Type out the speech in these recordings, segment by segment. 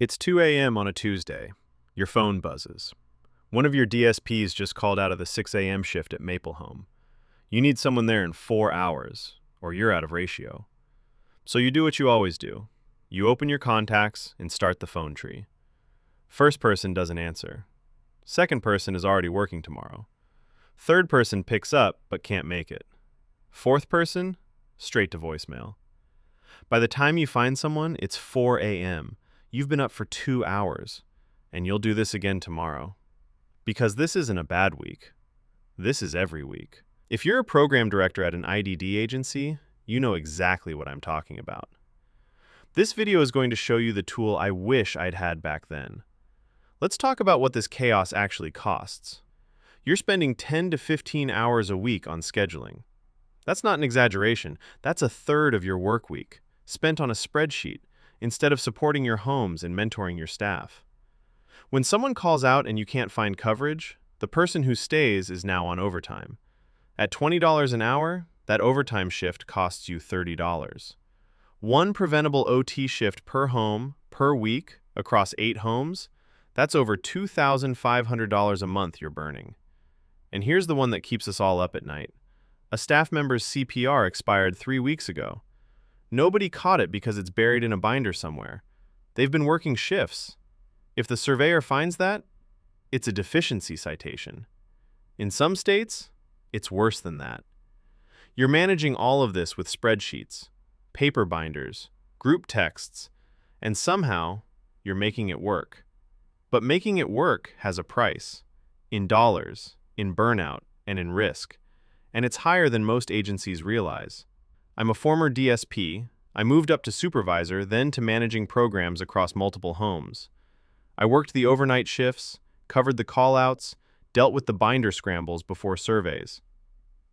It's 2 a.m. on a Tuesday. Your phone buzzes. One of your DSPs just called out of the 6 a.m. shift at Maple Home. You need someone there in 4 hours, or you're out of ratio. So you do what you always do. You open your contacts and start the phone tree. First person doesn't answer. Second person is already working tomorrow. Third person picks up but can't make it. Fourth person, straight to voicemail. By the time you find someone, it's 4 a.m. You've been up for 2 hours, and you'll do this again tomorrow. Because this isn't a bad week. This is every week. If you're a program director at an IDD agency, you know exactly what I'm talking about. This video is going to show you the tool I wish I'd had back then. Let's talk about what this chaos actually costs. You're spending 10 to 15 hours a week on scheduling. That's not an exaggeration. That's a third of your work week, spent on a spreadsheet, instead of supporting your homes and mentoring your staff. When someone calls out and you can't find coverage, the person who stays is now on overtime. At $20 an hour, that overtime shift costs you $30. One preventable OT shift per home, per week, across 8 homes, that's over $2,500 a month you're burning. And here's the one that keeps us all up at night. A staff member's CPR expired 3 weeks ago. Nobody caught it because it's buried in a binder somewhere. They've been working shifts. If the surveyor finds that, it's a deficiency citation. In some states, it's worse than that. You're managing all of this with spreadsheets, paper binders, group texts, and somehow you're making it work. But making it work has a price, in dollars, in burnout, and in risk, and it's higher than most agencies realize. I'm a former DSP. I moved up to supervisor, then to managing programs across multiple homes. I worked the overnight shifts, covered the call-outs, dealt with the binder scrambles before surveys.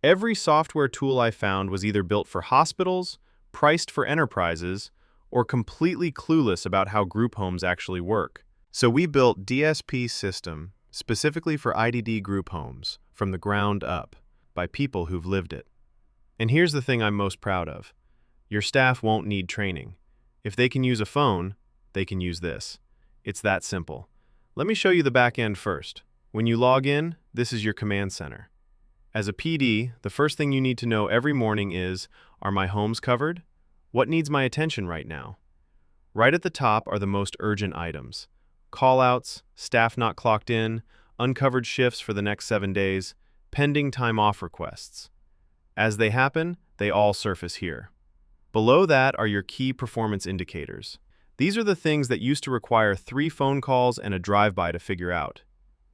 Every software tool I found was either built for hospitals, priced for enterprises, or completely clueless about how group homes actually work. So we built DSPsystem specifically for IDD group homes, from the ground up, by people who've lived it. And here's the thing I'm most proud of. Your staff won't need training. If they can use a phone, they can use this. It's that simple. Let me show you the back end first. When you log in, this is your command center. As a PD, the first thing you need to know every morning is, are my homes covered? What needs my attention right now? Right at the top are the most urgent items. Call-outs, staff not clocked in, uncovered shifts for the next 7 days, pending time off requests. As they happen, they all surface here. Below that are your key performance indicators. These are the things that used to require 3 phone calls and a drive-by to figure out.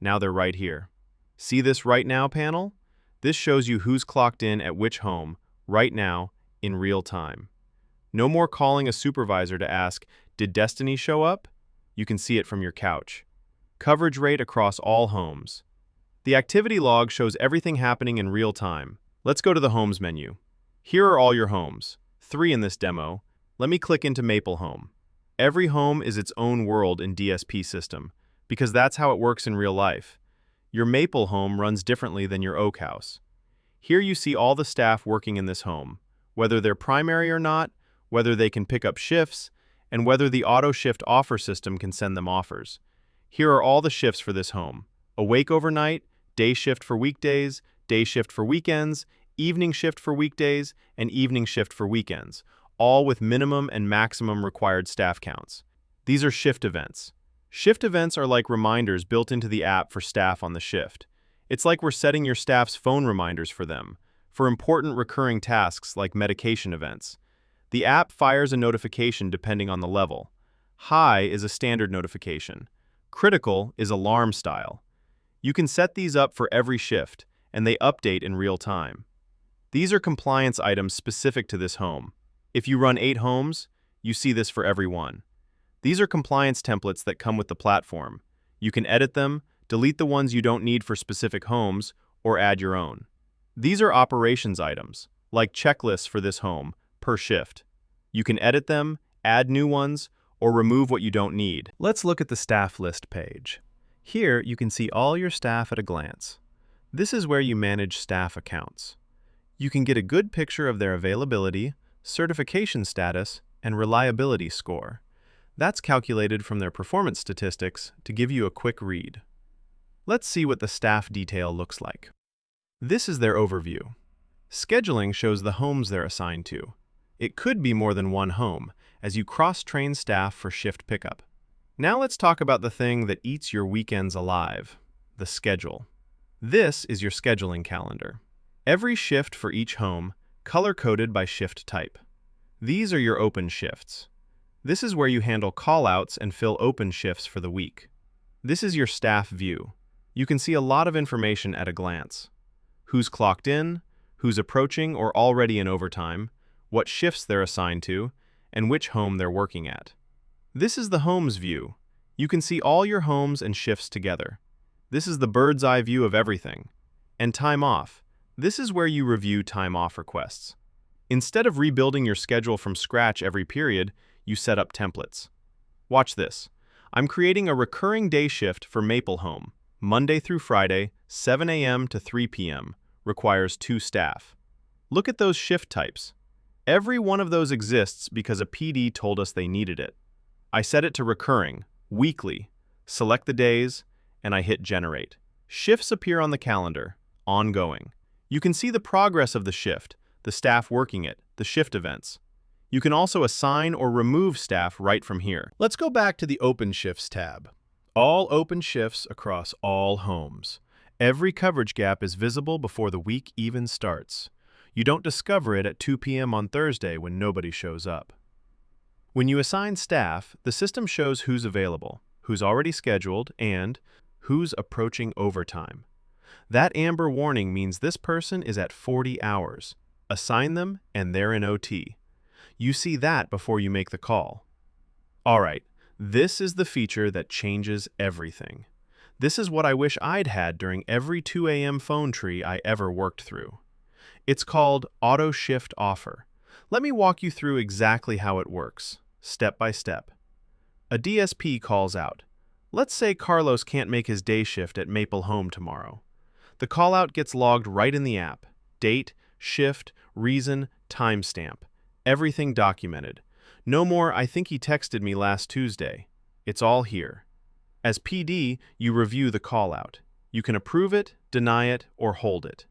Now they're right here. See this Right Now panel? This shows you who's clocked in at which home, right now, in real time. No more calling a supervisor to ask, did Destiny show up? You can see it from your couch. Coverage rate across all homes. The activity log shows everything happening in real time. Let's go to the Homes menu. Here are all your homes. 3 in this demo. Let me click into Maple Home. Every home is its own world in DSPsystem, because that's how it works in real life. Your Maple home runs differently than your Oak house. Here you see all the staff working in this home, whether they're primary or not, whether they can pick up shifts, and whether the auto shift offer system can send them offers. Here are all the shifts for this home. Awake overnight, day shift for weekdays, day shift for weekends, evening shift for weekdays, and evening shift for weekends, all with minimum and maximum required staff counts. These are shift events. Shift events are like reminders built into the app for staff on the shift. It's like we're setting your staff's phone reminders for them, for important recurring tasks like medication events. The app fires a notification depending on the level. High is a standard notification. Critical is alarm style. You can set these up for every shift, and they update in real time. These are compliance items specific to this home. If you run 8 homes, you see this for every one. These are compliance templates that come with the platform. You can edit them, delete the ones you don't need for specific homes, or add your own. These are operations items, like checklists for this home, per shift. You can edit them, add new ones, or remove what you don't need. Let's look at the staff list page. Here you can see all your staff at a glance. This is where you manage staff accounts. You can get a good picture of their availability, certification status, and reliability score. That's calculated from their performance statistics to give you a quick read. Let's see what the staff detail looks like. This is their overview. Scheduling shows the homes they're assigned to. It could be more than one home, as you cross-train staff for shift pickup. Now let's talk about the thing that eats your weekends alive, the schedule. This is your scheduling calendar. Every shift for each home, color-coded by shift type. These are your open shifts. This is where you handle call-outs and fill open shifts for the week. This is your staff view. You can see a lot of information at a glance. Who's clocked in, who's approaching or already in overtime, what shifts they're assigned to, and which home they're working at. This is the homes view. You can see all your homes and shifts together. This is the bird's eye view of everything. And time off. This is where you review time off requests. Instead of rebuilding your schedule from scratch every period, you set up templates. Watch this. I'm creating a recurring day shift for Maple Home, Monday through Friday, 7 a.m. to 3 p.m., requires 2 staff. Look at those shift types. Every one of those exists because a PD told us they needed it. I set it to recurring, weekly, select the days, and I hit generate. Shifts appear on the calendar, ongoing. You can see the progress of the shift, the staff working it, the shift events. You can also assign or remove staff right from here. Let's go back to the Open Shifts tab. All open shifts across all homes. Every coverage gap is visible before the week even starts. You don't discover it at 2 p.m. on Thursday when nobody shows up. When you assign staff, the system shows who's available, who's already scheduled, and who's approaching overtime. That amber warning means this person is at 40 hours. Assign them, and they're in OT. You see that before you make the call. All right, this is the feature that changes everything. This is what I wish I'd had during every 2 a.m. phone tree I ever worked through. It's called Auto Shift Offer. Let me walk you through exactly how it works, step by step. A DSP calls out. Let's say Carlos can't make his day shift at Maple Home tomorrow. The call-out gets logged right in the app. Date, shift, reason, timestamp. Everything documented. No more, I think he texted me last Tuesday. It's all here. As PD, you review the call-out. You can approve it, deny it, or hold it.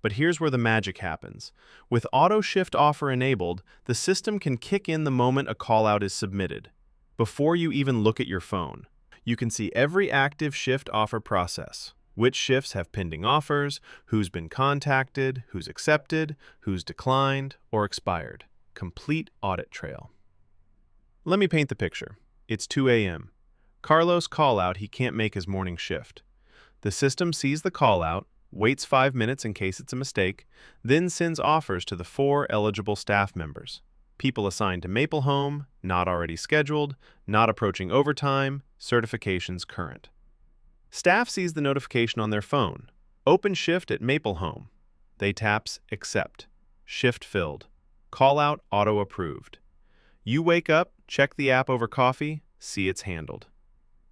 But here's where the magic happens. With Auto Shift Offer enabled, the system can kick in the moment a call-out is submitted. Before you even look at your phone, you can see every active shift offer process. Which shifts have pending offers, who's been contacted, who's accepted, who's declined, or expired. Complete audit trail. Let me paint the picture. It's 2 a.m. Carlos call out he can't make his morning shift. The system sees the call out, waits 5 minutes in case it's a mistake, then sends offers to the 4 eligible staff members. People assigned to Maple Home, not already scheduled, not approaching overtime, certifications current. Staff sees the notification on their phone. Open shift at Maple Home. They taps Accept. Shift filled. Call out auto approved. You wake up, check the app over coffee, see it's handled.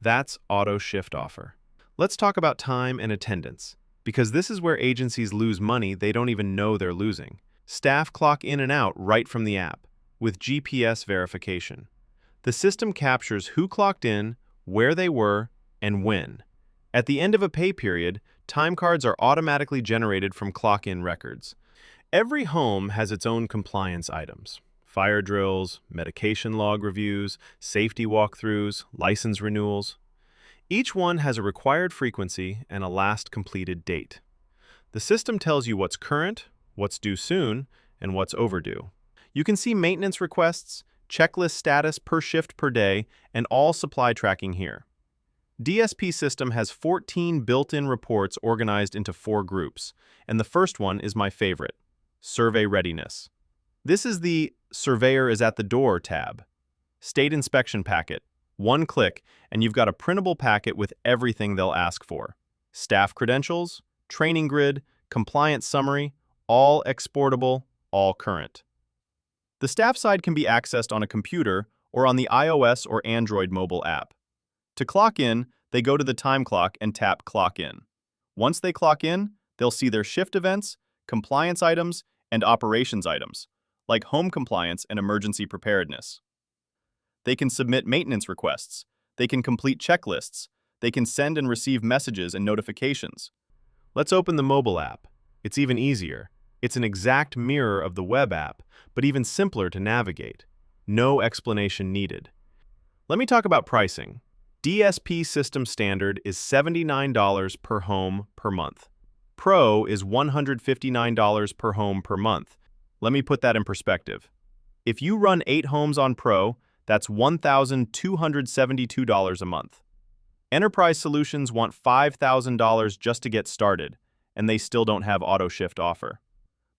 That's Auto Shift Offer. Let's talk about time and attendance, because this is where agencies lose money they don't even know they're losing. Staff clock in and out right from the app, with GPS verification. The system captures who clocked in, where they were, and when. At the end of a pay period, time cards are automatically generated from clock-in records. Every home has its own compliance items. Fire drills, medication log reviews, safety walkthroughs, license renewals. Each one has a required frequency and a last completed date. The system tells you what's current, what's due soon, and what's overdue. You can see maintenance requests, checklist status per shift per day, and all supply tracking here. DSPsystem has 14 built-in reports organized into 4 groups, and the first one is my favorite, Survey Readiness. This is the Surveyor is at the Door tab. State Inspection Packet. 1 click, and you've got a printable packet with everything they'll ask for. Staff credentials, training grid, compliance summary, all exportable, all current. The staff side can be accessed on a computer or on the iOS or Android mobile app. To clock in, they go to the time clock and tap Clock In. Once they clock in, they'll see their shift events, compliance items, and operations items, like home compliance and emergency preparedness. They can submit maintenance requests. They can complete checklists. They can send and receive messages and notifications. Let's open the mobile app. It's even easier. It's an exact mirror of the web app, but even simpler to navigate. No explanation needed. Let me talk about pricing. DSPsystem Standard is $79 per home per month. Pro is $159 per home per month. Let me put that in perspective. If you run 8 homes on Pro, that's $1,272 a month. Enterprise solutions want $5,000 just to get started, and they still don't have auto shift offer.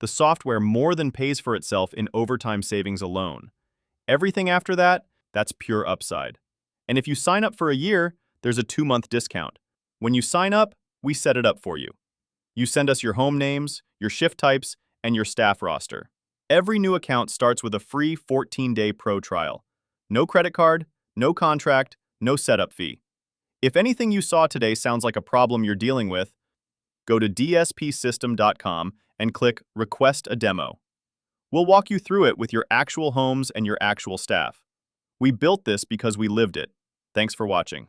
The software more than pays for itself in overtime savings alone. Everything after that, that's pure upside. And if you sign up for a year, there's a 2-month discount. When you sign up, we set it up for you. You send us your home names, your shift types, and your staff roster. Every new account starts with a free 14-day Pro trial. No credit card, no contract, no setup fee. If anything you saw today sounds like a problem you're dealing with, go to DSPsystem.com and click Request a Demo. We'll walk you through it with your actual homes and your actual staff. We built this because we lived it. Thanks for watching.